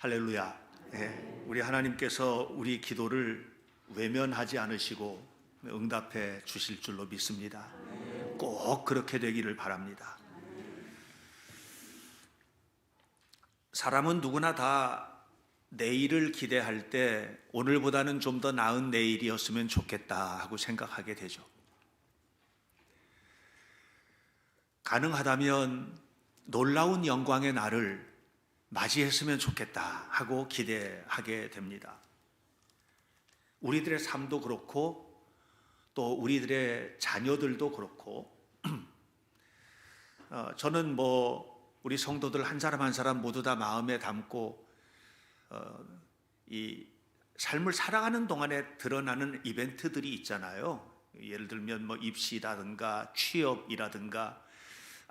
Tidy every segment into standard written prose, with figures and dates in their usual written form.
할렐루야. 우리 하나님께서 우리 기도를 외면하지 않으시고 응답해 주실 줄로 믿습니다. 꼭 그렇게 되기를 바랍니다. 사람은 누구나 다 내일을 기대할 때 오늘보다는 좀 더 나은 내일이었으면 좋겠다 하고 생각하게 되죠. 가능하다면 놀라운 영광의 날을 맞이했으면 좋겠다 하고 기대하게 됩니다. 우리들의 삶도 그렇고 또 우리들의 자녀들도 그렇고 저는 우리 성도들 한 사람 한 사람 모두 다 마음에 담고 이 삶을 살아가는 동안에 드러나는 이벤트들이 있잖아요. 예를 들면 입시라든가 취업이라든가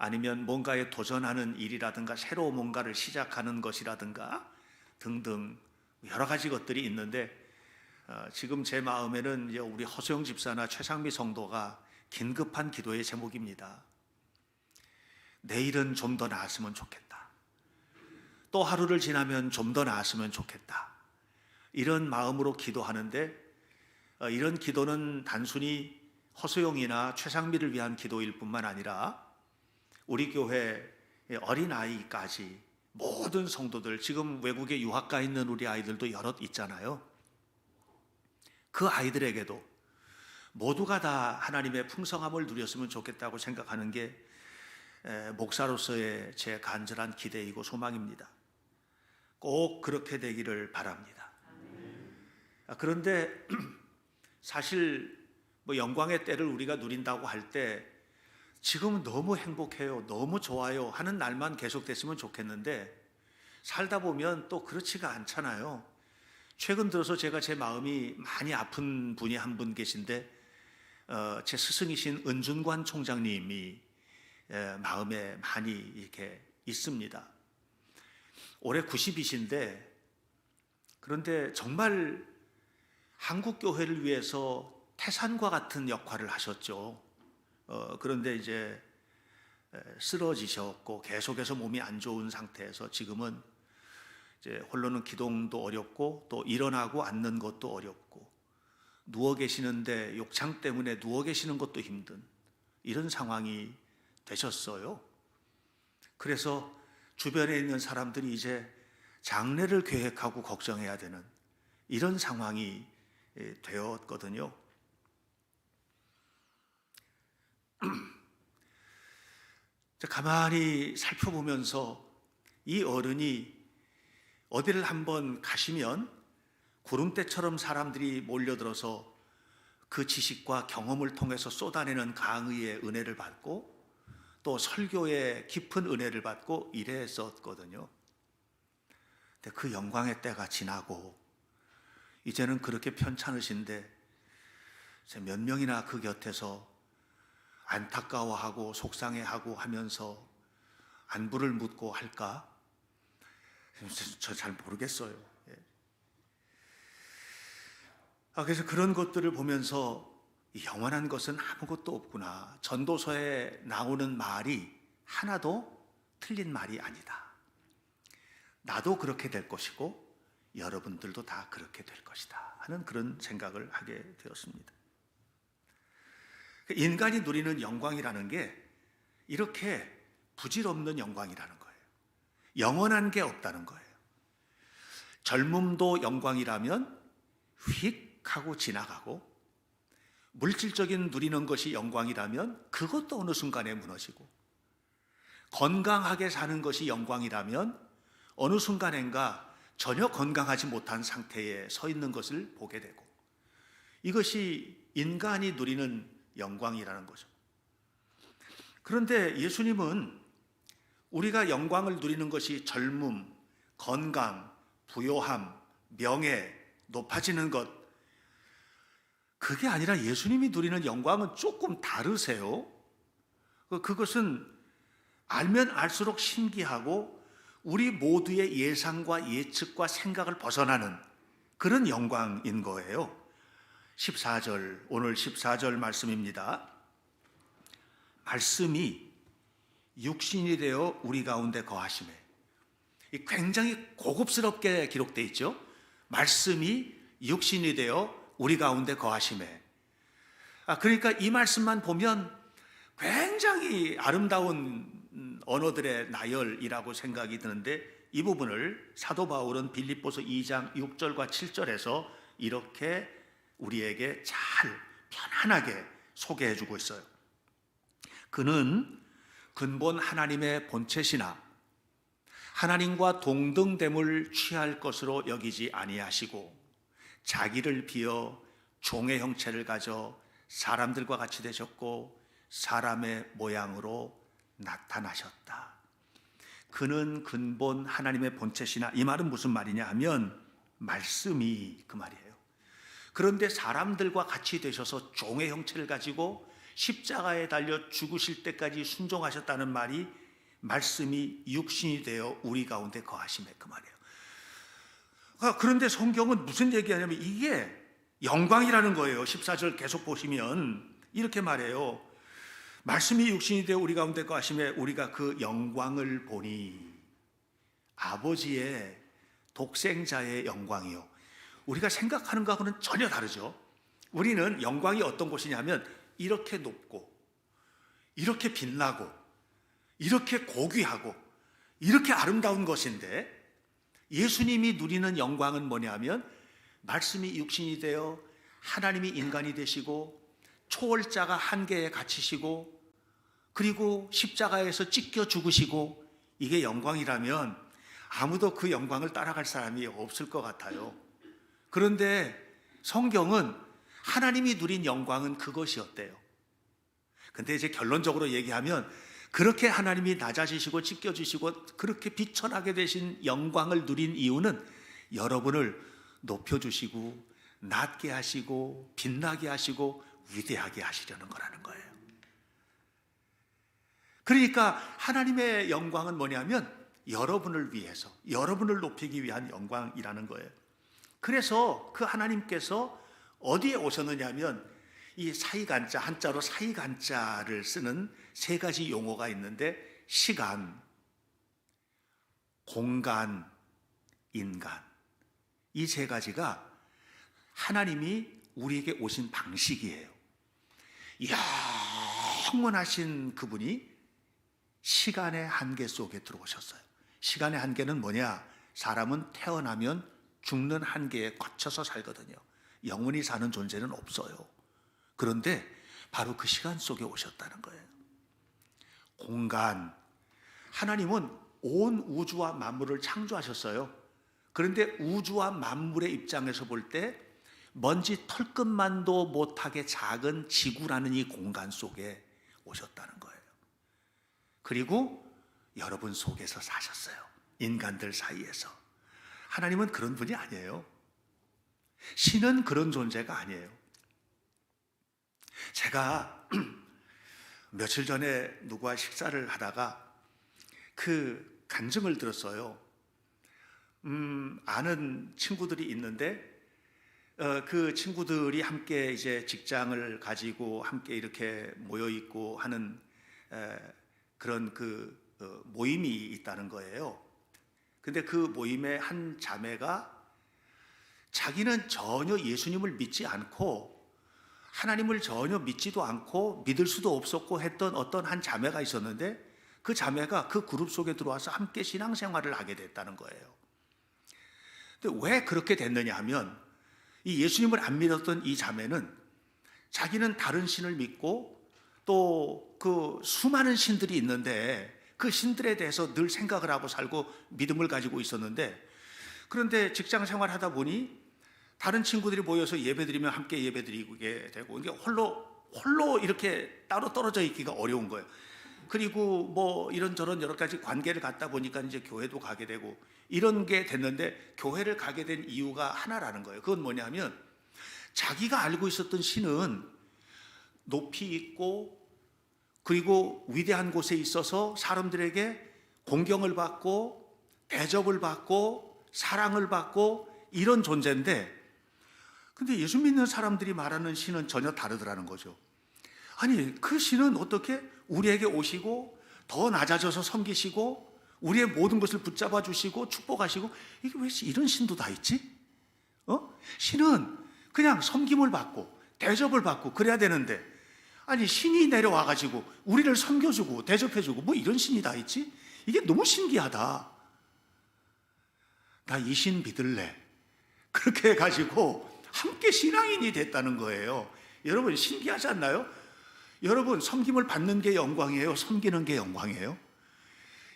아니면 뭔가에 도전하는 일이라든가 새로 뭔가를 시작하는 것이라든가 등등 여러 가지 것들이 있는데 지금 제 마음에는 우리 허소영 집사나 최상미 성도가 긴급한 기도의 제목입니다. 내일은 좀 더 나았으면 좋겠다. 또 하루를 지나면 좀 더 나았으면 좋겠다. 이런 마음으로 기도하는데 이런 기도는 단순히 허소영이나 최상미를 위한 기도일 뿐만 아니라 우리 교회 어린아이까지 모든 성도들, 지금 외국에 유학가 있는 우리 아이들도 여럿 있잖아요. 그 아이들에게도 모두가 다 하나님의 풍성함을 누렸으면 좋겠다고 생각하는 게 목사로서의 제 간절한 기대이고 소망입니다. 꼭 그렇게 되기를 바랍니다. 그런데 사실 영광의 때를 우리가 누린다고 할 때 지금은 너무 행복해요, 너무 좋아요 하는 날만 계속됐으면 좋겠는데 살다 보면 또 그렇지가 않잖아요. 최근 들어서 제가 제 마음이 많이 아픈 분이 한 분 계신데 제 스승이신 은준관 총장님이 마음에 많이 이렇게 있습니다. 올해 90이신데 그런데 정말 한국 교회를 위해서 태산과 같은 역할을 하셨죠. 그런데 이제 쓰러지셨고 계속해서 몸이 안 좋은 상태에서 지금은 이제 홀로는 기동도 어렵고 또 일어나고 앉는 것도 어렵고 누워 계시는데 욕창 때문에 누워 계시는 것도 힘든 이런 상황이 되셨어요. 그래서 주변에 있는 사람들이 이제 장례를 계획하고 걱정해야 되는 이런 상황이 되었거든요. 가만히 살펴보면서 이 어른이 어디를 한번 가시면 구름대처럼 사람들이 몰려들어서 그 지식과 경험을 통해서 쏟아내는 강의의 은혜를 받고 또 설교의 깊은 은혜를 받고 이랬었거든요. 근데 그 영광의 때가 지나고 이제는 그렇게 편찮으신데 몇 명이나 그 곁에서 안타까워하고 속상해하고 하면서 안부를 묻고 할까? 저 잘 모르겠어요. 그래서 그런 것들을 보면서 영원한 것은 아무것도 없구나. 전도서에 나오는 말이 하나도 틀린 말이 아니다. 나도 그렇게 될 것이고 여러분들도 다 그렇게 될 것이다 하는 그런 생각을 하게 되었습니다. 인간이 누리는 영광이라는 게 이렇게 부질없는 영광이라는 거예요. 영원한 게 없다는 거예요. 젊음도 영광이라면 휙 하고 지나가고 물질적인 누리는 것이 영광이라면 그것도 어느 순간에 무너지고 건강하게 사는 것이 영광이라면 어느 순간인가 전혀 건강하지 못한 상태에 서 있는 것을 보게 되고 이것이 인간이 누리는 영광이라는 거죠. 그런데 예수님은 우리가 영광을 누리는 것이 젊음, 건강, 부요함, 명예, 높아지는 것 그게 아니라 예수님이 누리는 영광은 조금 다르세요. 그것은 알면 알수록 신기하고 우리 모두의 예상과 예측과 생각을 벗어나는 그런 영광인 거예요. 14절, 오늘 14절 말씀입니다. 말씀이 육신이 되어 우리 가운데 거하시매 굉장히 고급스럽게 기록되어 있죠. 말씀이 육신이 되어 우리 가운데 거하심에. 그러니까 이 말씀만 보면 굉장히 아름다운 언어들의 나열이라고 생각이 드는데, 이 부분을 사도 바울은 빌립보서 2장 6절과 7절에서 이렇게 우리에게 잘 편안하게 소개해 주고 있어요. 그는 근본 하나님의 본체시나 하나님과 동등됨을 취할 것으로 여기지 아니하시고 자기를 비어 종의 형체를 가져 사람들과 같이 되셨고 사람의 모양으로 나타나셨다. 그는 근본 하나님의 본체시나, 이 말은 무슨 말이냐 하면 말씀이 그 말이에요. 그런데 사람들과 같이 되셔서 종의 형체를 가지고 십자가에 달려 죽으실 때까지 순종하셨다는 말이 말씀이 육신이 되어 우리 가운데 거하심에 그 말이에요. 그런데 성경은 무슨 얘기하냐면 이게 영광이라는 거예요. 14절 계속 보시면 이렇게 말해요. 말씀이 육신이 되어 우리 가운데 거하심에 우리가 그 영광을 보니, 아버지의 독생자의 영광이요. 우리가 생각하는 것하고는 전혀 다르죠. 우리는 영광이 어떤 것이냐면 이렇게 높고 이렇게 빛나고 이렇게 고귀하고 이렇게 아름다운 것인데, 예수님이 누리는 영광은 뭐냐면 말씀이 육신이 되어 하나님이 인간이 되시고 초월자가 한계에 갇히시고 그리고 십자가에서 찢겨 죽으시고, 이게 영광이라면 아무도 그 영광을 따라갈 사람이 없을 것 같아요. 그런데 성경은 하나님이 누린 영광은 그것이었대요. 근데 이제 결론적으로 얘기하면 그렇게 하나님이 낮아지시고 찢겨주시고 그렇게 비천하게 되신 영광을 누린 이유는 여러분을 높여주시고 낮게 하시고 빛나게 하시고 위대하게 하시려는 거라는 거예요. 그러니까 하나님의 영광은 뭐냐면 여러분을 위해서, 여러분을 높이기 위한 영광이라는 거예요. 그래서 그 하나님께서 어디에 오셨느냐 하면 이 사이간자, 한자로 사이간자를 쓰는 세 가지 용어가 있는데, 시간, 공간, 인간, 이 세 가지가 하나님이 우리에게 오신 방식이에요. 영원하신 그분이 시간의 한계 속에 들어오셨어요. 시간의 한계는 뭐냐? 사람은 태어나면 죽는 한계에 갇혀서 살거든요. 영원히 사는 존재는 없어요. 그런데 바로 그 시간 속에 오셨다는 거예요. 공간, 하나님은 온 우주와 만물을 창조하셨어요. 그런데 우주와 만물의 입장에서 볼 때 먼지 털끝만도 못하게 작은 지구라는 이 공간 속에 오셨다는 거예요. 그리고 여러분 속에서 사셨어요. 인간들 사이에서. 하나님은 그런 분이 아니에요. 신은 그런 존재가 아니에요. 제가 며칠 전에 누구와 식사를 하다가 그 간증을 들었어요. 아는 친구들이 있는데 그 친구들이 함께 이제 직장을 가지고 함께 이렇게 모여 있고 하는 그런 그 모임이 있다는 거예요. 근데 그 모임에 한 자매가 자기는 전혀 예수님을 믿지 않고 하나님을 전혀 믿지도 않고 믿을 수도 없었고 했던 어떤 한 자매가 있었는데, 그 자매가 그 그룹 속에 들어와서 함께 신앙생활을 하게 됐다는 거예요. 근데 왜 그렇게 됐느냐 하면, 이 예수님을 안 믿었던 이 자매는 자기는 다른 신을 믿고 또 그 수많은 신들이 있는데 그 신들에 대해서 늘 생각을 하고 살고 믿음을 가지고 있었는데, 그런데 직장 생활하다 보니 다른 친구들이 모여서 예배드리면 함께 예배드리게 되고, 이게 홀로 이렇게 따로 떨어져 있기가 어려운 거예요. 그리고 뭐 이런저런 여러 가지 관계를 갖다 보니까 이제 교회도 가게 되고 이런 게 됐는데, 교회를 가게 된 이유가 하나라는 거예요. 그건 뭐냐면 자기가 알고 있었던 신은 높이 있고 그리고 위대한 곳에 있어서 사람들에게 공경을 받고 대접을 받고 사랑을 받고 이런 존재인데, 근데 예수 믿는 사람들이 말하는 신은 전혀 다르더라는 거죠. 아니, 그 신은 어떻게 우리에게 오시고 더 낮아져서 섬기시고 우리의 모든 것을 붙잡아 주시고 축복하시고, 이게 왜 이런 신도 다 있지? 신은 그냥 섬김을 받고 대접을 받고 그래야 되는데, 아니 신이 내려와 가지고 우리를 섬겨주고 대접해주고 뭐 이런 신이 다 있지? 이게 너무 신기하다. 나 이 신 믿을래. 그렇게 해가지고 함께 신앙인이 됐다는 거예요. 여러분 신기하지 않나요? 여러분 섬김을 받는 게 영광이에요? 섬기는 게 영광이에요?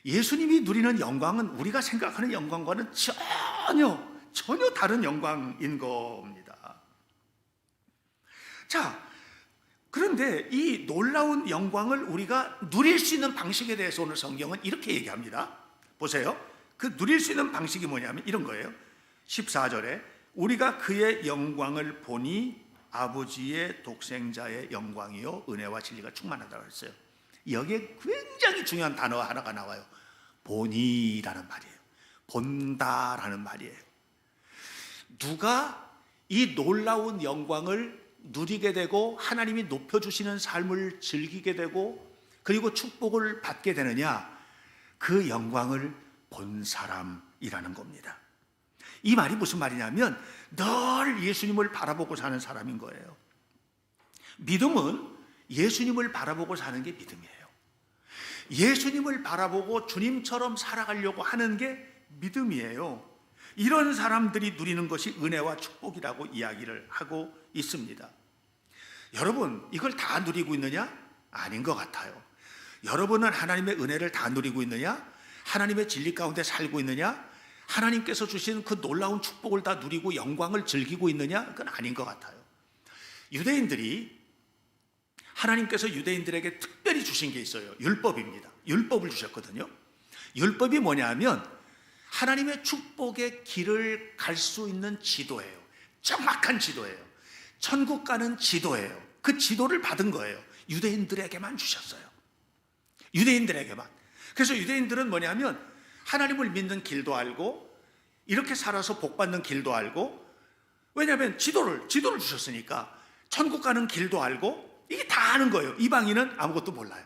예수님이 누리는 영광은 우리가 생각하는 영광과는 전혀 다른 영광인 겁니다. 자, 그런데 이 놀라운 영광을 우리가 누릴 수 있는 방식에 대해서 오늘 성경은 이렇게 얘기합니다. 보세요. 그 누릴 수 있는 방식이 뭐냐면 이런 거예요. 14절에 우리가 그의 영광을 보니 아버지의 독생자의 영광이요 은혜와 진리가 충만하다고 했어요. 여기에 굉장히 중요한 단어 하나가 나와요. 보니라는 말이에요. 본다라는 말이에요. 누가 이 놀라운 영광을 누리게 되고 하나님이 높여주시는 삶을 즐기게 되고 그리고 축복을 받게 되느냐, 그 영광을 본 사람이라는 겁니다. 이 말이 무슨 말이냐면 늘 예수님을 바라보고 사는 사람인 거예요. 믿음은 예수님을 바라보고 사는 게 믿음이에요. 예수님을 바라보고 주님처럼 살아가려고 하는 게 믿음이에요. 이런 사람들이 누리는 것이 은혜와 축복이라고 이야기를 하고 있습니다. 여러분 이걸 다 누리고 있느냐? 아닌 것 같아요. 여러분은 하나님의 은혜를 다 누리고 있느냐? 하나님의 진리 가운데 살고 있느냐? 하나님께서 주신 그 놀라운 축복을 다 누리고 영광을 즐기고 있느냐? 그건 아닌 것 같아요. 유대인들이 하나님께서 유대인들에게 특별히 주신 게 있어요. 율법입니다. 율법을 주셨거든요. 율법이 뭐냐면 하나님의 축복의 길을 갈 수 있는 지도예요. 정확한 지도예요. 천국 가는 지도예요. 그 지도를 받은 거예요. 유대인들에게만 주셨어요. 유대인들에게만. 그래서 유대인들은 뭐냐면 하나님을 믿는 길도 알고 이렇게 살아서 복 받는 길도 알고, 왜냐하면 지도를 주셨으니까 천국 가는 길도 알고 이게 다 아는 거예요. 이방인은 아무것도 몰라요.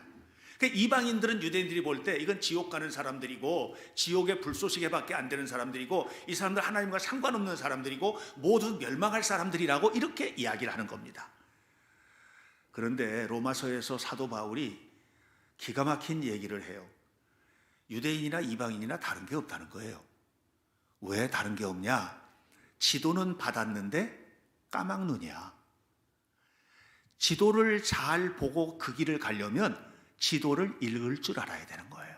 그러니까 이방인들은 유대인들이 볼 때 이건 지옥 가는 사람들이고 지옥의 불쏘시개밖에 안 되는 사람들이고 이 사람들 하나님과 상관없는 사람들이고 모두 멸망할 사람들이라고 이렇게 이야기를 하는 겁니다. 그런데 로마서에서 사도 바울이 기가 막힌 얘기를 해요. 유대인이나 이방인이나 다른 게 없다는 거예요. 왜 다른 게 없냐? 지도는 받았는데 까막눈이야. 지도를 잘 보고 그 길을 가려면 지도를 읽을 줄 알아야 되는 거예요.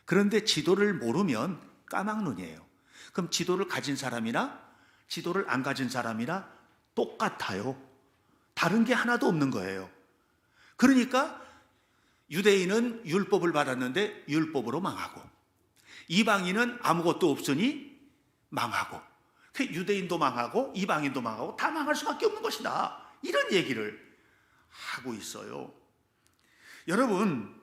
그런데 지도를 모르면 까막눈이에요. 그럼 지도를 가진 사람이나 지도를 안 가진 사람이나 똑같아요. 다른 게 하나도 없는 거예요. 그러니까 유대인은 율법을 받았는데 율법으로 망하고 이방인은 아무것도 없으니 망하고, 유대인도 망하고 이방인도 망하고 다 망할 수밖에 없는 것이다. 이런 얘기를 하고 있어요. 여러분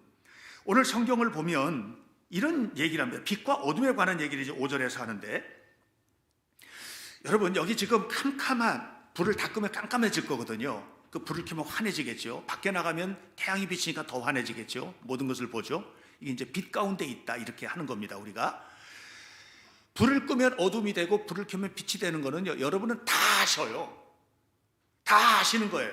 오늘 성경을 보면 이런 얘기를 합니다. 빛과 어둠에 관한 얘기를 이제 5절에서 하는데, 여러분 여기 지금 캄캄한 불을 다 끄면 깜깜해질 거거든요. 그 불을 켜면 환해지겠죠. 밖에 나가면 태양이 비치니까 더 환해지겠죠. 모든 것을 보죠. 이게 이제 빛 가운데 있다 이렇게 하는 겁니다. 우리가 불을 끄면 어둠이 되고 불을 켜면 빛이 되는 거는요, 여러분은 다 아셔요. 다 아시는 거예요.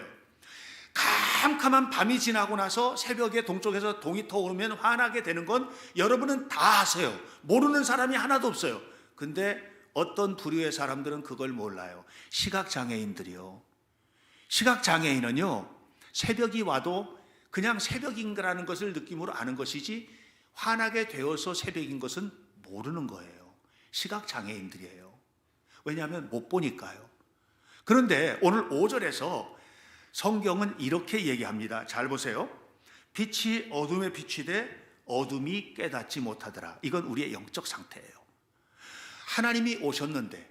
캄캄한 밤이 지나고 나서 새벽에 동쪽에서 동이 터오르면 환하게 되는 건 여러분은 다 아세요. 모르는 사람이 하나도 없어요. 근데 어떤 부류의 사람들은 그걸 몰라요. 시각장애인들이요. 시각장애인은요, 새벽이 와도 그냥 새벽인가라는 것을 느낌으로 아는 것이지 환하게 되어서 새벽인 것은 모르는 거예요. 시각장애인들이에요. 왜냐하면 못 보니까요. 그런데 오늘 5절에서 성경은 이렇게 얘기합니다. 잘 보세요. 빛이 어둠에 비치되 어둠이 깨닫지 못하더라. 이건 우리의 영적 상태예요. 하나님이 오셨는데,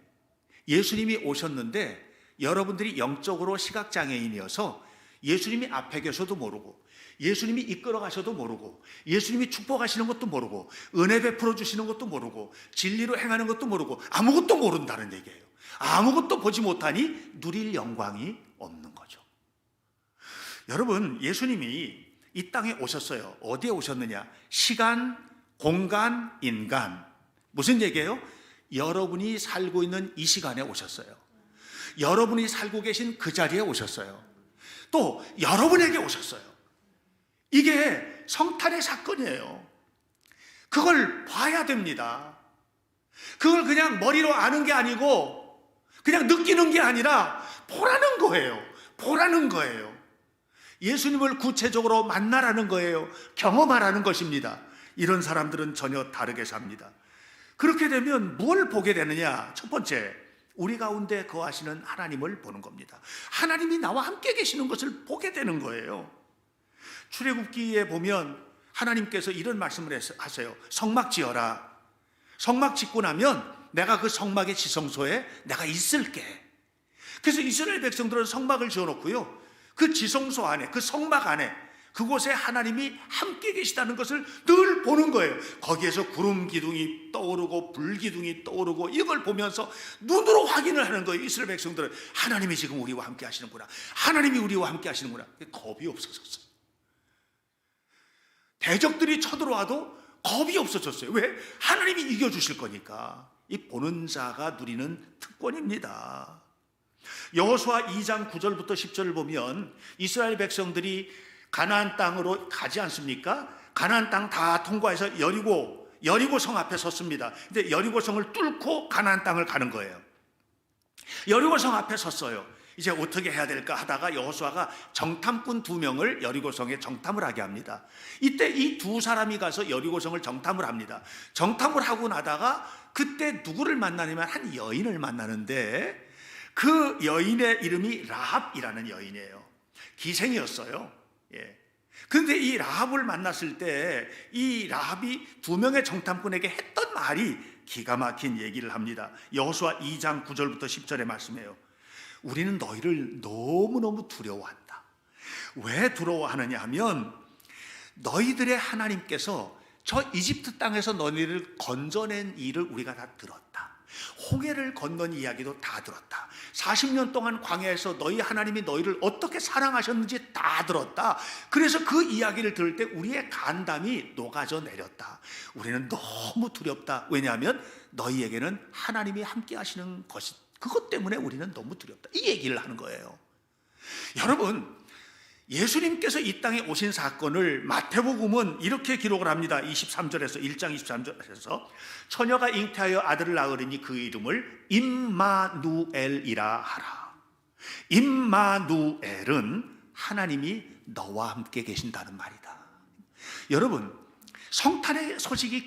예수님이 오셨는데 여러분들이 영적으로 시각장애인이어서 예수님이 앞에 계셔도 모르고 예수님이 이끌어 가셔도 모르고 예수님이 축복하시는 것도 모르고 은혜 베풀어 주시는 것도 모르고 진리로 행하는 것도 모르고 아무것도 모른다는 얘기예요. 아무것도 보지 못하니 누릴 영광이 없는 거죠. 여러분 예수님이 이 땅에 오셨어요. 어디에 오셨느냐? 시간, 공간, 인간. 무슨 얘기예요? 여러분이 살고 있는 이 시간에 오셨어요. 여러분이 살고 계신 그 자리에 오셨어요. 또 여러분에게 오셨어요. 이게 성탄의 사건이에요. 그걸 봐야 됩니다. 그걸 그냥 머리로 아는 게 아니고 그냥 느끼는 게 아니라 보라는 거예요. 보라는 거예요. 예수님을 구체적으로 만나라는 거예요. 경험하라는 것입니다. 이런 사람들은 전혀 다르게 삽니다. 그렇게 되면 뭘 보게 되느냐? 첫 번째, 우리 가운데 거하시는 하나님을 보는 겁니다. 하나님이 나와 함께 계시는 것을 보게 되는 거예요. 출애굽기에 보면 하나님께서 이런 말씀을 하세요. 성막 지어라. 성막 짓고 나면 내가 그 성막의 지성소에 내가 있을게. 그래서 이스라엘 백성들은 성막을 지어놓고요, 그 지성소 안에, 그 성막 안에, 그곳에 하나님이 함께 계시다는 것을 늘 보는 거예요. 거기에서 구름 기둥이 떠오르고 불 기둥이 떠오르고 이걸 보면서 눈으로 확인을 하는 거예요. 이스라엘 백성들은 하나님이 지금 우리와 함께 하시는구나, 하나님이 우리와 함께 하시는구나. 겁이 없어졌어요. 대적들이 쳐들어와도 겁이 없어졌어요. 왜? 하나님이 이겨주실 거니까. 이 보는 자가 누리는 특권입니다. 여호수아 2장 9절부터 10절을 보면 이스라엘 백성들이 가나안 땅으로 가지 않습니까? 가나안 땅 다 통과해서 여리고 성 앞에 섰습니다. 근데 여리고 성을 뚫고 가나안 땅을 가는 거예요. 여리고 성 앞에 섰어요. 이제 어떻게 해야 될까 하다가 여호수아가 정탐꾼 2명을 여리고 성에 정탐을 하게 합니다. 이때 이 두 사람이 가서 여리고 성을 정탐을 합니다. 정탐을 하고 나다가 그때 누구를 만나냐면 한 여인을 만나는데, 그 여인의 이름이 라합이라는 여인이에요. 기생이었어요. 예. 근데 이 라합을 만났을 때 이 라합이 2명의 정탐꾼에게 했던 말이 기가 막힌 얘기를 합니다. 여호수아 2장 9절부터 10절의 말씀이에요. 우리는 너희를 너무너무 두려워한다. 왜 두려워하느냐 하면 너희들의 하나님께서 저 이집트 땅에서 너희를 건져낸 일을 우리가 다 들었다. 홍해를 건넌 이야기도 다 들었다. 40년 동안 광야에서 너희 하나님이 너희를 어떻게 사랑하셨는지 다 들었다. 그래서 그 이야기를 들을 때 우리의 간담이 녹아져 내렸다. 우리는 너무 두렵다. 왜냐하면 너희에게는 하나님이 함께 하시는 것이, 그것 때문에 우리는 너무 두렵다. 이 얘기를 하는 거예요. 여러분, 예수님께서 이 땅에 오신 사건을 마태복음은 이렇게 기록을 합니다. 23절에서 1장 23절에서 처녀가 잉태하여 아들을 낳으리니 그 이름을 임마누엘이라 하라. 임마누엘은 하나님이 너와 함께 계신다는 말이다. 여러분, 성탄의 소식이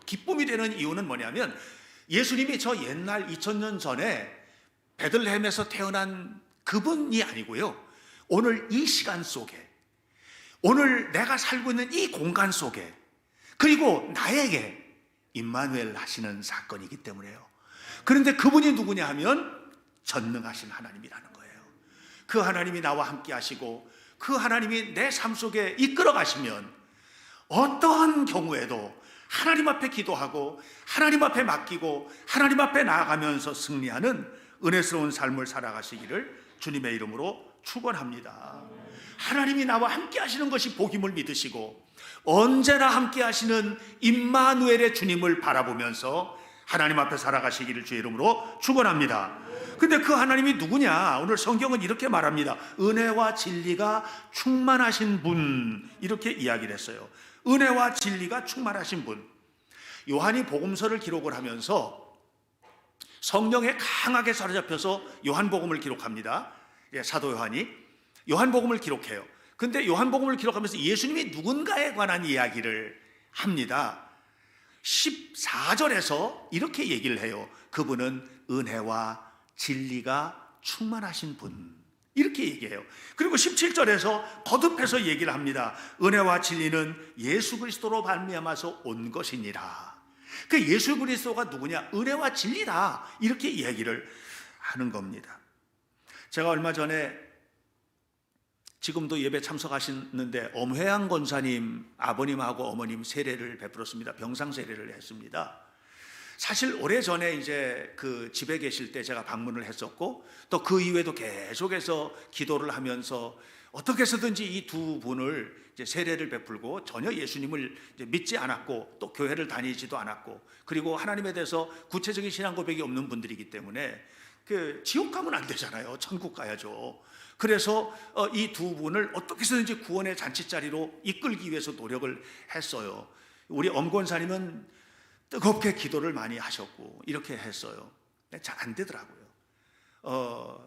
기쁨이 되는 이유는 뭐냐면 예수님이 저 옛날 2000년 전에 베들레헴에서 태어난 그분이 아니고요, 오늘 이 시간 속에, 오늘 내가 살고 있는 이 공간 속에, 그리고 나에게 임마누엘 하시는 사건이기 때문에요. 그런데 그분이 누구냐 하면 전능하신 하나님이라는 거예요. 그 하나님이 나와 함께 하시고 그 하나님이 내 삶 속에 이끌어 가시면 어떠한 경우에도 하나님 앞에 기도하고 하나님 앞에 맡기고 하나님 앞에 나아가면서 승리하는 은혜스러운 삶을 살아가시기를 주님의 이름으로 축원합니다. 하나님이 나와 함께 하시는 것이 복임을 믿으시고 언제나 함께 하시는 임마누엘의 주님을 바라보면서 하나님 앞에 살아가시기를 주의 이름으로 축원합니다. 근데 그 하나님이 누구냐? 오늘 성경은 이렇게 말합니다. 은혜와 진리가 충만하신 분, 이렇게 이야기를 했어요. 은혜와 진리가 충만하신 분. 요한이 복음서를 기록을 하면서 성령에 강하게 사로잡혀서 요한복음을 기록합니다. 사도 요한이 요한복음을 기록해요. 근데 요한복음을 기록하면서 예수님이 누군가에 관한 이야기를 합니다. 14절에서 이렇게 얘기를 해요. 그분은 은혜와 진리가 충만하신 분, 이렇게 얘기해요. 그리고 17절에서 거듭해서 얘기를 합니다. 은혜와 진리는 예수 그리스도로 말미암아서 온 것이니라. 그 예수 그리스도가 누구냐? 은혜와 진리다, 이렇게 이야기를 하는 겁니다. 제가 얼마 전에, 지금도 예배 참석하시는데 엄회양 권사님 아버님하고 어머님 세례를 베풀었습니다. 병상 세례를 했습니다. 사실 오래전에 이제 그 집에 계실 때 제가 방문을 했었고, 또 그 이후에도 계속해서 기도를 하면서 어떻게 해서든지 이 두 분을 이제 세례를 베풀고 전혀 예수님을 이제 믿지 않았고 또 교회를 다니지도 않았고 그리고 하나님에 대해서 구체적인 신앙 고백이 없는 분들이기 때문에 그 지옥 가면 안 되잖아요. 천국 가야죠. 그래서 이 두 분을 어떻게 해서든지 구원의 잔치자리로 이끌기 위해서 노력을 했어요. 우리 엄권사님은 뜨겁게 기도를 많이 하셨고 이렇게 했어요. 잘 안 되더라고요.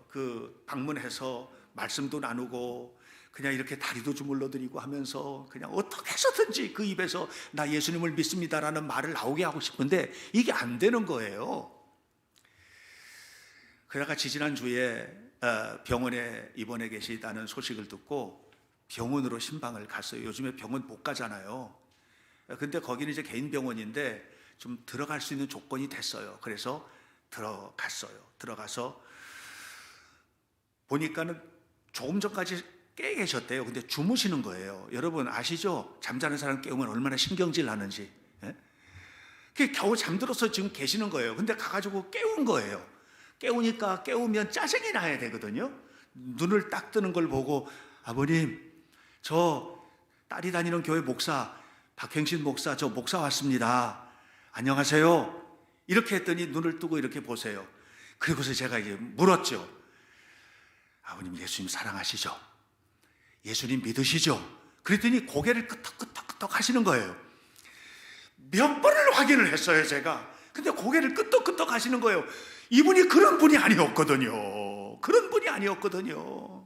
그 방문해서 말씀도 나누고 그냥 이렇게 다리도 주물러 드리고 하면서 그냥 어떻게 해서든지 그 입에서 나 예수님을 믿습니다라는 말을 나오게 하고 싶은데 이게 안 되는 거예요. 그러다가 지지난주에 병원에 입원해 계시다는 소식을 듣고 병원으로 신방을 갔어요. 요즘에 병원 못 가잖아요. 근데 거기는 이제 개인 병원인데 좀 들어갈 수 있는 조건이 됐어요. 그래서 들어갔어요. 들어가서 보니까는 조금 전까지 깨 계셨대요. 근데 주무시는 거예요. 여러분 아시죠? 잠자는 사람 깨우면 얼마나 신경질 나는지. 그게 겨우 잠들어서 지금 계시는 거예요. 근데 가가지고 깨운 거예요. 깨우면 짜증이 나야 되거든요. 눈을 딱 뜨는 걸 보고 아버님, 저 딸이 다니는 교회 목사 박행신 목사, 저 목사 왔습니다. 안녕하세요. 이렇게 했더니 눈을 뜨고 이렇게 보세요. 그리고서 제가 이제 물었죠. 아버님 예수님 사랑하시죠? 예수님 믿으시죠? 그랬더니 고개를 끄덕끄덕 하시는 거예요. 몇 번을 확인을 했어요 제가. 근데 고개를 끄덕끄덕 하시는 거예요. 이분이 그런 분이 아니었거든요. 그런 분이 아니었거든요.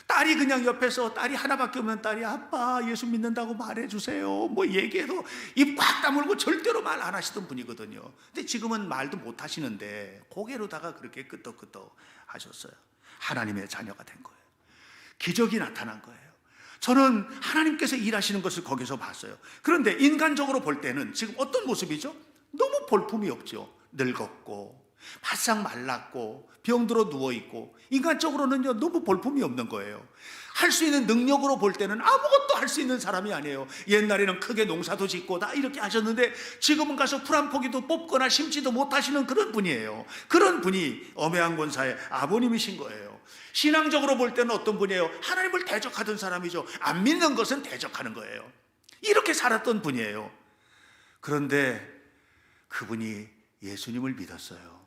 딸이 그냥 옆에서 딸이 하나밖에 없는 딸이 아빠 예수 믿는다고 말해주세요 뭐 얘기해도 입 꽉 다물고 절대로 말 안 하시던 분이거든요. 근데 지금은 말도 못 하시는데 고개로다가 그렇게 끄덕끄덕 하셨어요. 하나님의 자녀가 된 거예요. 기적이 나타난 거예요. 저는 하나님께서 일하시는 것을 거기서 봤어요. 그런데 인간적으로 볼 때는 지금 어떤 모습이죠? 너무 볼품이 없죠. 늙었고 바싹 말랐고 병들어 누워있고 인간적으로는요 너무 볼품이 없는 거예요. 할 수 있는 능력으로 볼 때는 아무것도 할 수 있는 사람이 아니에요. 옛날에는 크게 농사도 짓고 다 이렇게 하셨는데 지금은 가서 풀 한 포기도 뽑거나 심지도 못하시는 그런 분이에요. 그런 분이 엄혜한 권사의 아버님이신 거예요. 신앙적으로 볼 때는 어떤 분이에요? 하나님을 대적하던 사람이죠. 안 믿는 것은 대적하는 거예요. 이렇게 살았던 분이에요. 그런데 그분이 예수님을 믿었어요.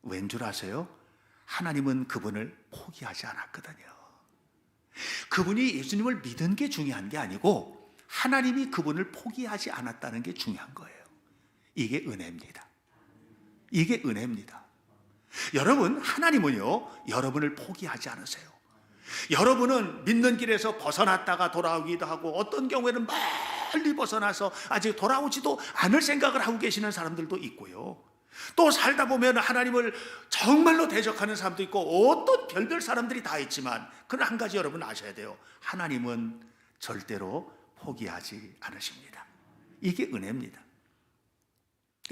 왠 줄 아세요? 하나님은 그분을 포기하지 않았거든요. 그분이 예수님을 믿은 게 중요한 게 아니고 하나님이 그분을 포기하지 않았다는 게 중요한 거예요. 이게 은혜입니다. 이게 은혜입니다. 여러분, 하나님은요 여러분을 포기하지 않으세요. 여러분은 믿는 길에서 벗어났다가 돌아오기도 하고 어떤 경우에는 멀리 벗어나서 아직 돌아오지도 않을 생각을 하고 계시는 사람들도 있고요. 또 살다 보면 하나님을 정말로 대적하는 사람도 있고 어떤 별별 사람들이 다 있지만 그러나 한 가지 여러분 아셔야 돼요. 하나님은 절대로 포기하지 않으십니다. 이게 은혜입니다.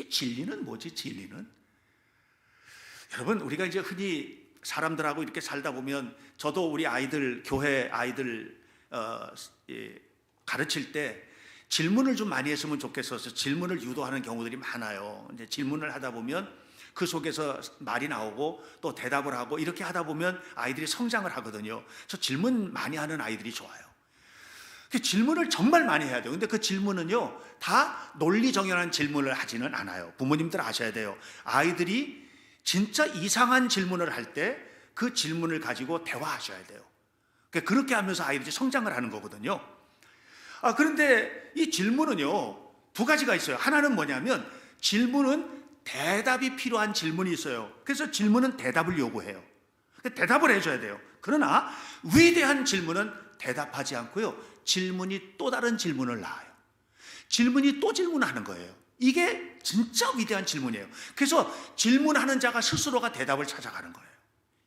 진리는 뭐지? 진리는 여러분 우리가 이제 흔히 사람들하고 이렇게 살다 보면 저도 우리 아이들 교회 아이들 가르칠 때 질문을 좀 많이 했으면 좋겠어서 질문을 유도하는 경우들이 많아요. 이제 질문을 하다 보면 그 속에서 말이 나오고 또 대답을 하고 이렇게 하다 보면 아이들이 성장을 하거든요. 저 질문 많이 하는 아이들이 좋아요. 그 질문을 정말 많이 해야 돼요. 근데 그 질문은요 다 논리 정연한 질문을 하지는 않아요. 부모님들 아셔야 돼요. 아이들이 진짜 이상한 질문을 할 때 그 질문을 가지고 대화하셔야 돼요. 그렇게 하면서 아이들이 성장을 하는 거거든요. 그런데 이 질문은요 두 가지가 있어요. 하나는 뭐냐면 질문은 대답이 필요한 질문이 있어요. 그래서 질문은 대답을 요구해요. 대답을 해줘야 돼요. 그러나 위대한 질문은 대답하지 않고요 질문이 또 다른 질문을 낳아요. 질문이 또 질문하는 거예요. 이게 진짜 위대한 질문이에요. 그래서 질문하는 자가 스스로가 대답을 찾아가는 거예요.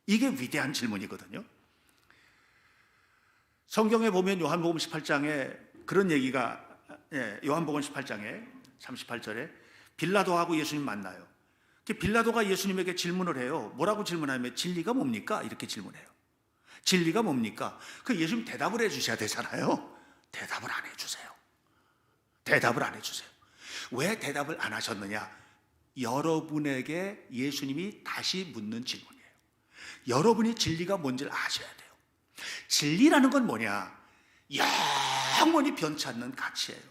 이게 위대한 질문이거든요. 성경에 보면 요한복음 18장에 그런 얘기가 요한복음 18장에 38절에 빌라도하고 예수님 만나요. 빌라도가 예수님에게 질문을 해요. 뭐라고 질문하면 진리가 뭡니까? 이렇게 질문해요. 진리가 뭡니까? 그 예수님 대답을 해주셔야 되잖아요. 대답을 안 해주세요. 대답을 안 해주세요. 왜 대답을 안 하셨느냐? 여러분에게 예수님이 다시 묻는 질문이에요. 여러분이 진리가 뭔지를 아셔야 돼요. 진리라는 건 뭐냐? 영원히 변치 않는 가치예요.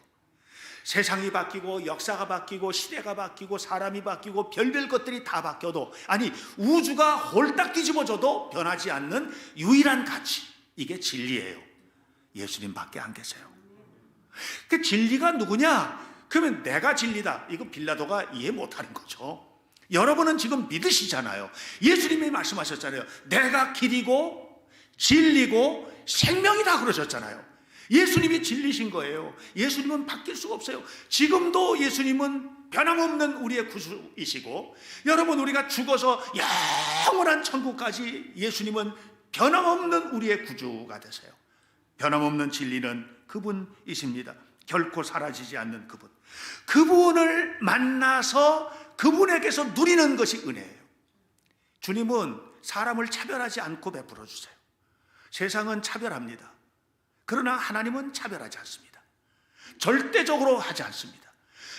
세상이 바뀌고 역사가 바뀌고 시대가 바뀌고 사람이 바뀌고 별별 것들이 다 바뀌어도, 아니 우주가 홀딱 뒤집어져도 변하지 않는 유일한 가치, 이게 진리예요. 예수님밖에 안 계세요. 그 진리가 누구냐? 그러면 내가 진리다, 이거 빌라도가 이해 못하는 거죠. 여러분은 지금 믿으시잖아요. 예수님이 말씀하셨잖아요. 내가 길이고 진리고 생명이다 그러셨잖아요. 예수님이 진리신 거예요. 예수님은 바뀔 수가 없어요. 지금도 예수님은 변함없는 우리의 구주이시고, 여러분 우리가 죽어서 영원한 천국까지 예수님은 변함없는 우리의 구주가 되세요. 변함없는 진리는 그분이십니다. 결코 사라지지 않는 그분. 그분을 만나서 그분에게서 누리는 것이 은혜예요. 주님은 사람을 차별하지 않고 베풀어 주세요. 세상은 차별합니다. 그러나 하나님은 차별하지 않습니다. 절대적으로 하지 않습니다.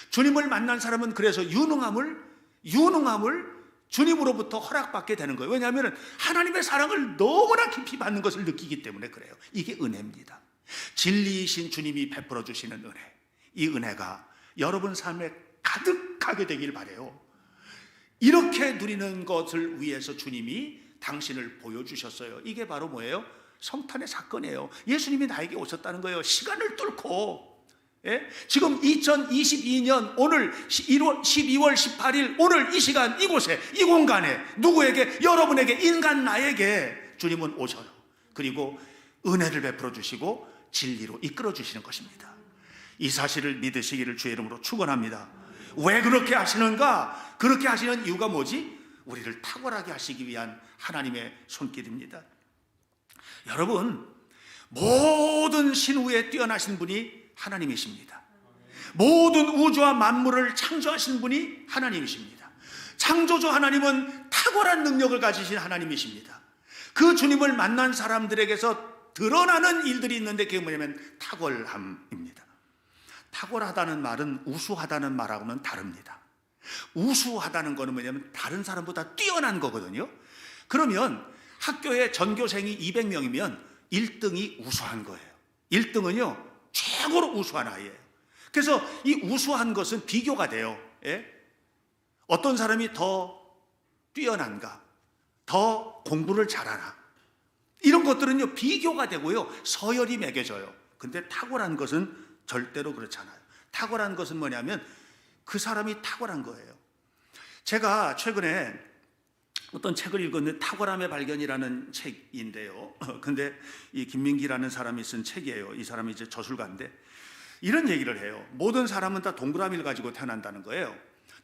주님을 만난 사람은 그래서 유능함을 주님으로부터 허락받게 되는 거예요. 왜냐하면 하나님의 사랑을 너무나 깊이 받는 것을 느끼기 때문에 그래요. 이게 은혜입니다. 진리이신 주님이 베풀어 주시는 은혜, 이 은혜가 여러분 삶에 가득하게 되길 바라요. 이렇게 누리는 것을 위해서 주님이 당신을 보여주셨어요. 이게 바로 뭐예요? 성탄의 사건이에요. 예수님이 나에게 오셨다는 거예요. 시간을 뚫고, 지금 2022년 오늘 12월 18일 오늘 이 시간 이곳에 이 공간에 누구에게, 여러분에게, 인간 나에게 주님은 오셔요. 그리고 은혜를 베풀어 주시고 진리로 이끌어 주시는 것입니다. 이 사실을 믿으시기를 주의 이름으로 축원합니다. 왜 그렇게 하시는가? 그렇게 하시는 이유가 뭐지? 우리를 탁월하게 하시기 위한 하나님의 손길입니다. 여러분, 모든 신우에 뛰어나신 분이 하나님이십니다. 모든 우주와 만물을 창조하신 분이 하나님이십니다. 창조주 하나님은 탁월한 능력을 가지신 하나님이십니다. 그 주님을 만난 사람들에게서 드러나는 일들이 있는데 그게 뭐냐면 탁월함입니다. 탁월하다는 말은 우수하다는 말하고는 다릅니다. 우수하다는 거는 뭐냐면 다른 사람보다 뛰어난 거거든요. 그러면 학교에 전교생이 200명이면 1등이 우수한 거예요. 1등은요 최고로 우수한 아이예요. 그래서 이 우수한 것은 비교가 돼요. 어떤 사람이 더 뛰어난가, 더 공부를 잘하나, 이런 것들은요 비교가 되고요 서열이 매겨져요. 근데 탁월한 것은 절대로 그렇지 않아요. 탁월한 것은 뭐냐면 그 사람이 탁월한 거예요. 제가 최근에 어떤 책을 읽었는데 탁월함의 발견이라는 책인데요. 근데 이 김민기라는 사람이 쓴 책이에요. 이 사람이 이제 저술가인데 이런 얘기를 해요. 모든 사람은 다 동그라미를 가지고 태어난다는 거예요.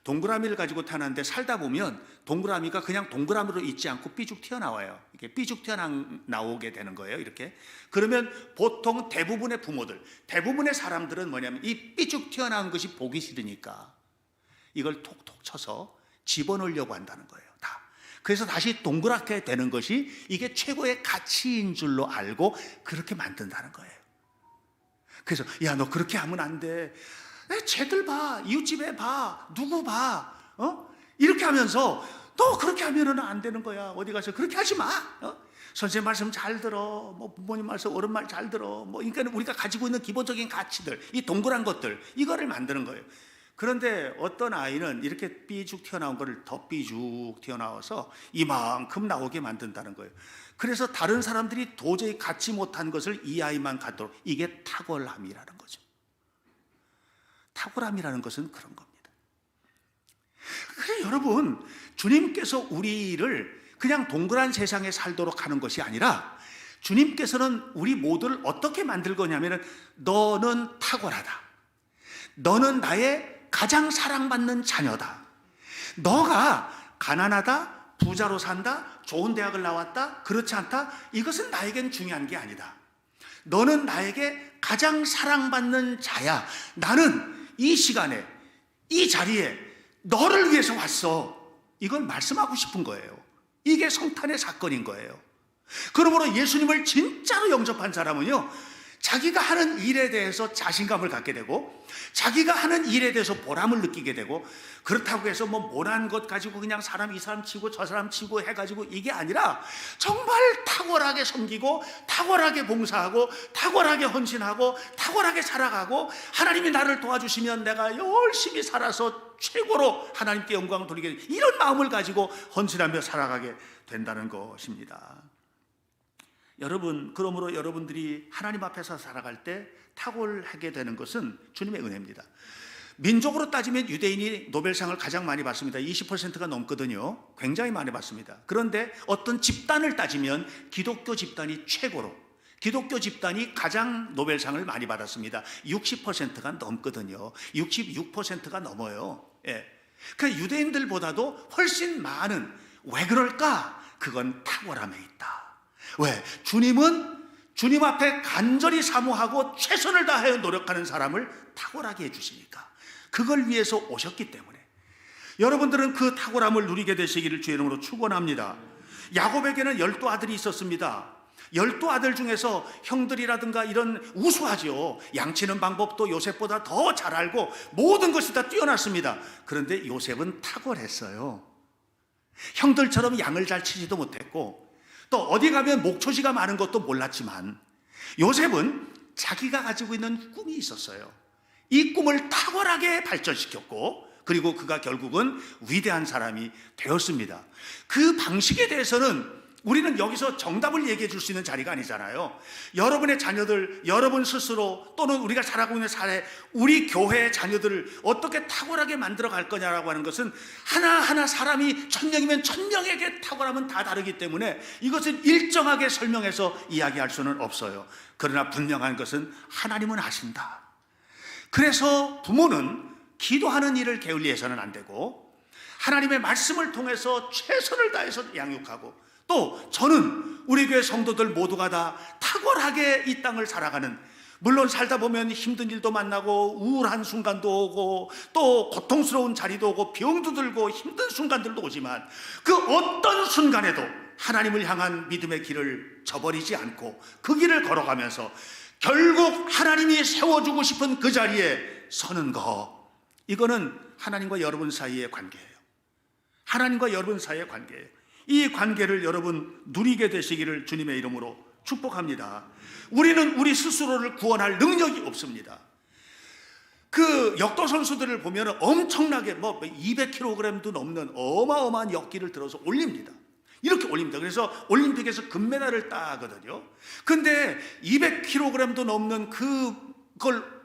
동그라미를 가지고 태어났는데 살다 보면 동그라미가 그냥 동그라미로 있지 않고 삐죽 튀어나와요. 이렇게 삐죽 튀어나오게 되는 거예요. 이렇게. 그러면 보통 대부분의 부모들, 대부분의 사람들은 뭐냐면 이 삐죽 튀어나온 것이 보기 싫으니까 이걸 톡톡 쳐서 집어넣으려고 한다는 거예요. 다. 그래서 다시 동그랗게 되는 것이 이게 최고의 가치인 줄로 알고 그렇게 만든다는 거예요. 그래서 야, 너 그렇게 하면 안 돼. 쟤들 봐, 이웃집에 봐, 누구 봐, 이렇게 하면서 너 그렇게 하면은 안 되는 거야. 어디 가서 그렇게 하지 마. 선생님 말씀 잘 들어. 뭐 부모님 말씀, 어른 말 잘 들어. 뭐 그러니까 우리가 가지고 있는 기본적인 가치들, 이 동그란 것들, 이거를 만드는 거예요. 그런데 어떤 아이는 이렇게 삐죽 튀어나온 거를 더 삐죽 튀어나와서 이만큼 나오게 만든다는 거예요. 그래서 다른 사람들이 도저히 갖지 못한 것을 이 아이만 갖도록, 이게 탁월함이라는 거죠. 탁월함이라는 것은 그런 겁니다. 그래서 여러분, 주님께서 우리를 그냥 동그란 세상에 살도록 하는 것이 아니라 주님께서는 우리 모두를 어떻게 만들 거냐면 너는 탁월하다. 너는 나의 가장 사랑받는 자녀다. 너가 가난하다, 부자로 산다, 좋은 대학을 나왔다, 그렇지 않다, 이것은 나에겐 중요한 게 아니다. 너는 나에게 가장 사랑받는 자야. 나는 이 시간에, 이 자리에 너를 위해서 왔어. 이걸 말씀하고 싶은 거예요. 이게 성탄의 사건인 거예요. 그러므로 예수님을 진짜로 영접한 사람은요, 자기가 하는 일에 대해서 자신감을 갖게 되고 자기가 하는 일에 대해서 보람을 느끼게 되고, 그렇다고 해서 뭐 못한 것 가지고 그냥 사람 이 사람 치고 저 사람 치고 해가지고 이게 아니라 정말 탁월하게 섬기고 탁월하게 봉사하고 탁월하게 헌신하고 탁월하게 살아가고, 하나님이 나를 도와주시면 내가 열심히 살아서 최고로 하나님께 영광을 돌리게 되는 이런 마음을 가지고 헌신하며 살아가게 된다는 것입니다. 여러분, 그러므로 여러분들이 하나님 앞에서 살아갈 때 탁월하게 되는 것은 주님의 은혜입니다. 민족으로 따지면 유대인이 노벨상을 가장 많이 받습니다. 20%가 넘거든요. 굉장히 많이 받습니다. 그런데 어떤 집단을 따지면 기독교 집단이 최고로, 기독교 집단이 가장 노벨상을 많이 받았습니다. 60%가 넘거든요. 66%가 넘어요. 예. 그 유대인들보다도 훨씬 많은, 왜 그럴까? 그건 탁월함에 있다. 왜? 주님은 주님 앞에 간절히 사모하고 최선을 다하여 노력하는 사람을 탁월하게 해주시니까, 그걸 위해서 오셨기 때문에 여러분들은 그 탁월함을 누리게 되시기를 주의 이름으로 축원합니다. 야곱에게는 12아들이 있었습니다. 12아들 중에서 형들이라든가 이런 우수하죠. 양치는 방법도 요셉보다 더 잘 알고 모든 것이 다 뛰어났습니다. 그런데 요셉은 탁월했어요. 형들처럼 양을 잘 치지도 못했고 또 어디 가면 목초지가 많은 것도 몰랐지만, 요셉은 자기가 가지고 있는 꿈이 있었어요. 이 꿈을 탁월하게 발전시켰고, 그리고 그가 결국은 위대한 사람이 되었습니다. 그 방식에 대해서는 우리는 여기서 정답을 얘기해 줄 수 있는 자리가 아니잖아요. 여러분의 자녀들, 여러분 스스로, 또는 우리가 살아가고 있는 사회, 우리 교회의 자녀들을 어떻게 탁월하게 만들어 갈 거냐라고 하는 것은 하나하나 사람이 1000명이면 1000명에게 탁월함은 다 다르기 때문에 이것은 일정하게 설명해서 이야기할 수는 없어요. 그러나 분명한 것은 하나님은 아신다. 그래서 부모는 기도하는 일을 게을리해서는 안 되고, 하나님의 말씀을 통해서 최선을 다해서 양육하고, 또 저는 우리 교회 성도들 모두가 다 탁월하게 이 땅을 살아가는, 물론 살다 보면 힘든 일도 만나고 우울한 순간도 오고 또 고통스러운 자리도 오고 병도 들고 힘든 순간들도 오지만, 그 어떤 순간에도 하나님을 향한 믿음의 길을 저버리지 않고 그 길을 걸어가면서 결국 하나님이 세워주고 싶은 그 자리에 서는 거, 이거는 하나님과 여러분 사이의 관계예요. 하나님과 여러분 사이의 관계예요. 이 관계를 여러분 누리게 되시기를 주님의 이름으로 축복합니다. 우리는 우리 스스로를 구원할 능력이 없습니다. 그 역도 선수들을 보면 엄청나게 200kg도 넘는 어마어마한 역기를 들어서 올립니다. 이렇게 올립니다. 그래서 올림픽에서 금메달을 따거든요. 근데 200kg도 넘는 그걸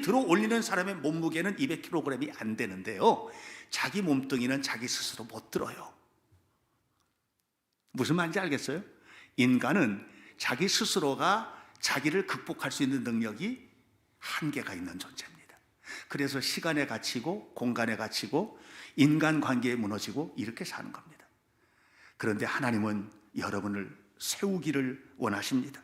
들어 올리는 사람의 몸무게는 200kg이 안 되는데요, 자기 몸뚱이는 자기 스스로 못 들어요. 무슨 말인지 알겠어요? 인간은 자기 스스로가 자기를 극복할 수 있는 능력이 한계가 있는 존재입니다. 그래서 시간에 갇히고 공간에 갇히고 인간관계에 무너지고 이렇게 사는 겁니다. 그런데 하나님은 여러분을 세우기를 원하십니다.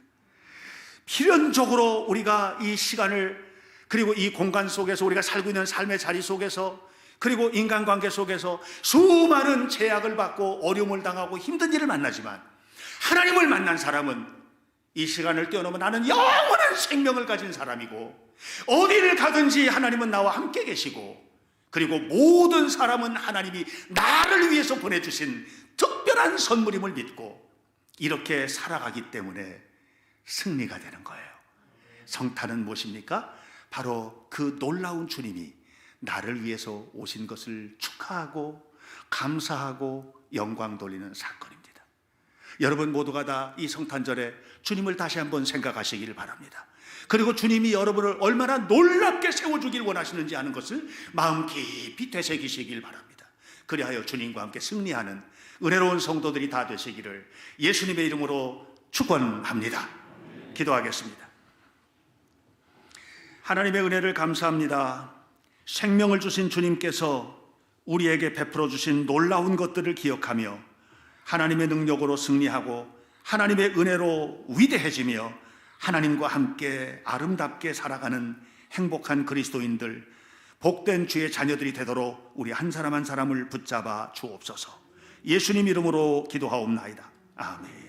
필연적으로 우리가 이 시간을, 그리고 이 공간 속에서 우리가 살고 있는 삶의 자리 속에서, 그리고 인간관계 속에서 수많은 제약을 받고 어려움을 당하고 힘든 일을 만나지만, 하나님을 만난 사람은 이 시간을 뛰어넘어 나는 영원한 생명을 가진 사람이고, 어디를 가든지 하나님은 나와 함께 계시고, 그리고 모든 사람은 하나님이 나를 위해서 보내주신 특별한 선물임을 믿고 이렇게 살아가기 때문에 승리가 되는 거예요. 성탄은 무엇입니까? 바로 그 놀라운 주님이 나를 위해서 오신 것을 축하하고 감사하고 영광 돌리는 사건입니다. 여러분 모두가 다 이 성탄절에 주님을 다시 한번 생각하시기를 바랍니다. 그리고 주님이 여러분을 얼마나 놀랍게 세워주길 원하시는지 아는 것을 마음 깊이 되새기시길 바랍니다. 그리하여 주님과 함께 승리하는 은혜로운 성도들이 다 되시기를 예수님의 이름으로 축원합니다. 기도하겠습니다. 하나님의 은혜를 감사합니다. 생명을 주신 주님께서 우리에게 베풀어 주신 놀라운 것들을 기억하며 하나님의 능력으로 승리하고 하나님의 은혜로 위대해지며 하나님과 함께 아름답게 살아가는 행복한 그리스도인들, 복된 주의 자녀들이 되도록 우리 한 사람 한 사람을 붙잡아 주옵소서. 예수님 이름으로 기도하옵나이다. 아멘.